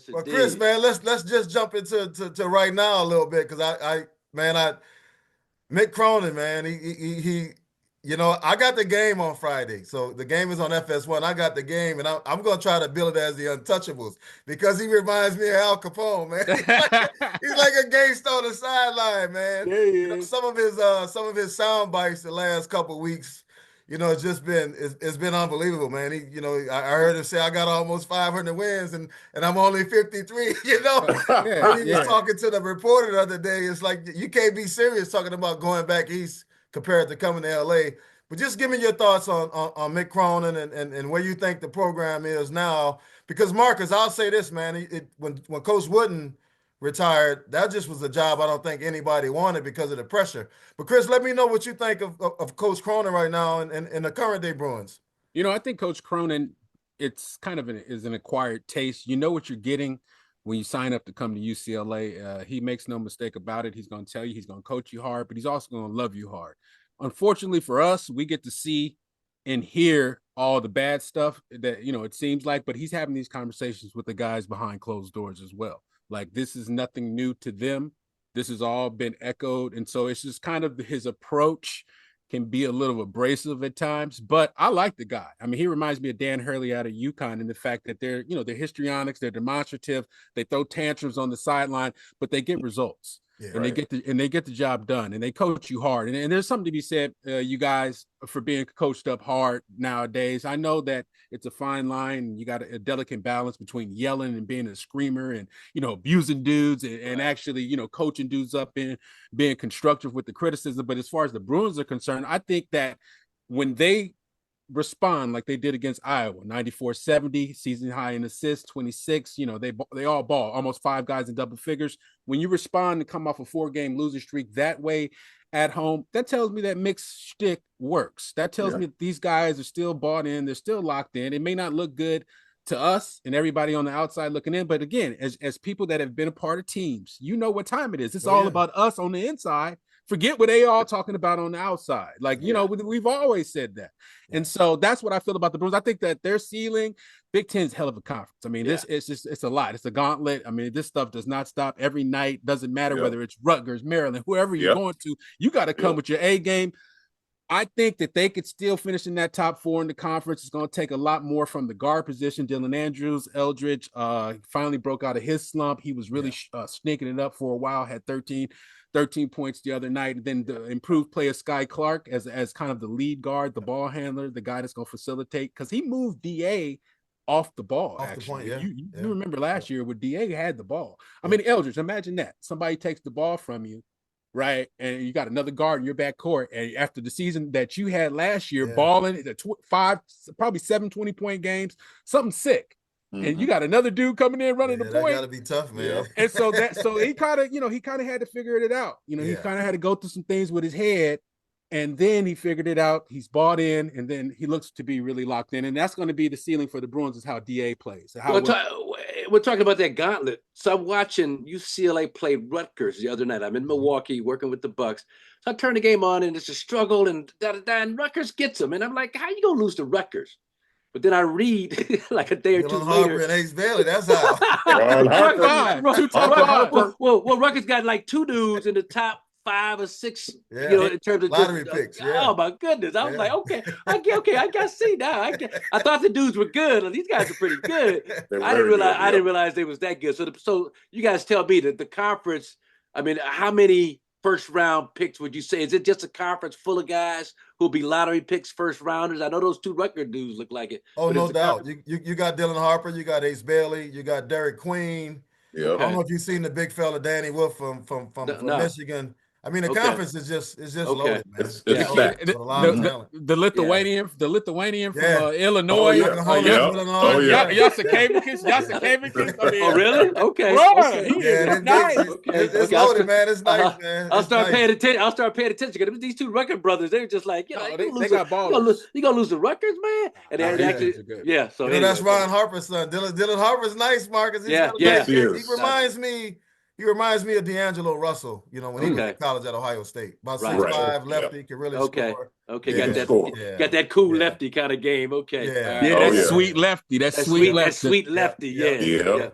Yes, Well, Chris, indeed. man, let's just jump into to right now a little bit because I Mick Cronin, man, I got the game on Friday, so the game is on FS1. I got the game, and I'm gonna try to build it as the Untouchables because he reminds me of Al Capone, man. He's like a gangster on the sideline, man. There he You know, is. some of his sound bites the last couple of weeks. It's just it's been unbelievable, man. I heard him say I got almost 500 wins and I'm only 53. Yeah, Then he was talking to the reporter the other day. It's like you can't be serious talking about going back east compared to coming to LA. But just give me your thoughts on Mick Cronin and where you think the program is now. Because Marcus, I'll say this, man. When Coach Wooden retired, that just was a job I don't think anybody wanted because of the pressure. But Chris, let me know what you think of Coach Cronin right now and the current day Bruins. I think Coach Cronin, it's kind of is an acquired taste. You know what you're getting when you sign up to come to UCLA. He makes no mistake about it. He's going to tell you, he's going to coach you hard, but he's also going to love you hard. Unfortunately for us, we get to see and hear all the bad stuff that, it seems like, but he's having these conversations with the guys behind closed doors as well. Like, this is nothing new to them. This has all been echoed. And so it's just kind of his approach can be a little abrasive at times, but I like the guy. I mean, he reminds me of Dan Hurley out of UConn in the fact that they're histrionics, they're demonstrative, they throw tantrums on the sideline, but they get results. Yeah, and right. they get the job done, and they coach you hard. And there's something to be said, you guys, for being coached up hard nowadays. I know that it's a fine line, and you got a delicate balance between yelling and being a screamer, and abusing dudes, and actually coaching dudes up and being constructive with the criticism. But as far as the Bruins are concerned, I think that when they respond like they did against Iowa, 94-70, season high in assists, 26, they all ball, almost 5 guys in double figures. When you respond and come off a 4-game losing streak that way at home, that tells me that Mick's shtick works. That tells me that these guys are still bought in, they're still locked in. It may not look good to us and everybody on the outside looking in, but again, as people that have been a part of teams, what time it is. It's all about us on the inside. Forget what they all talking about on the outside. Like, we've always said that. And so that's what I feel about the Bruins. I think that their ceiling, Big Ten's hell of a conference. I mean, it's a lot. It's a gauntlet. I mean, this stuff does not stop every night. Doesn't matter whether it's Rutgers, Maryland, whoever you're going to, you got to come with your A game. I think that they could still finish in that top 4 in the conference. It's going to take a lot more from the guard position. Dylan Andrews, Eldridge, finally broke out of his slump. He was really sneaking it up for a while, had 13 points the other night. And then the improved play of Sky Clark as kind of the lead guard, the ball handler, the guy that's going to facilitate, because he moved DA off the ball. Off actually, the point, you remember last year when DA had the ball. I mean, Eldridge, imagine that somebody takes the ball from you, right? And you got another guard in your backcourt, and after the season that you had last year, balling probably 7 20-point games, something sick. Mm-hmm. And you got another dude coming in running the point. That gotta be tough, man. And so he kind of had to figure it out. He kind of had to go through some things with his head, and then he figured it out. He's bought in, and then he looks to be really locked in. And that's going to be the ceiling for the Bruins, is how DA plays. We're talking about that gauntlet. So I'm watching UCLA play Rutgers the other night. I'm in Milwaukee working with the Bucks. So I turn the game on, and it's a struggle, and and Rutgers gets them. And I'm like, how you gonna lose to Rutgers? But then I read like a day or two later. And Ace Bailey, that's how. Well, Rutgers got like 2 dudes in the top 5 or 6, in terms of lottery picks. Oh my goodness! I was like, okay, I got to see now. I thought the dudes were good. These guys are pretty good. I didn't realize they was that good. So you guys tell me that the conference. I mean, how many first round picks would you say? Is it just a conference full of guys who'll be lottery picks, first rounders? I know those 2 Rutgers dudes look like it. Oh, no doubt. You got Dylan Harper, you got Ace Bailey, you got Derek Queen. Yeah. I don't know if you've seen the big fella Danny Wolf from Michigan. I mean, the conference is just loaded, man. It's stacked. The Lithuanian from Illinois. Yasikevicius. Oh, really? Okay. It's loaded, man. It's nice, man. I'll start paying attention. Because these 2 Rutgers brothers, they're just like, they got balls. You gonna lose the Rutgers, man? And they actually, So that's Ron Harper's son. Dylan Harper's nice, Marcus. He reminds me. He reminds me of D'Angelo Russell, when he was in college at Ohio State. About 6'5", lefty, can really score. Okay, got that cool lefty kind of game. Okay. Sweet lefty. That's sweet lefty. That sweet lefty, yeah.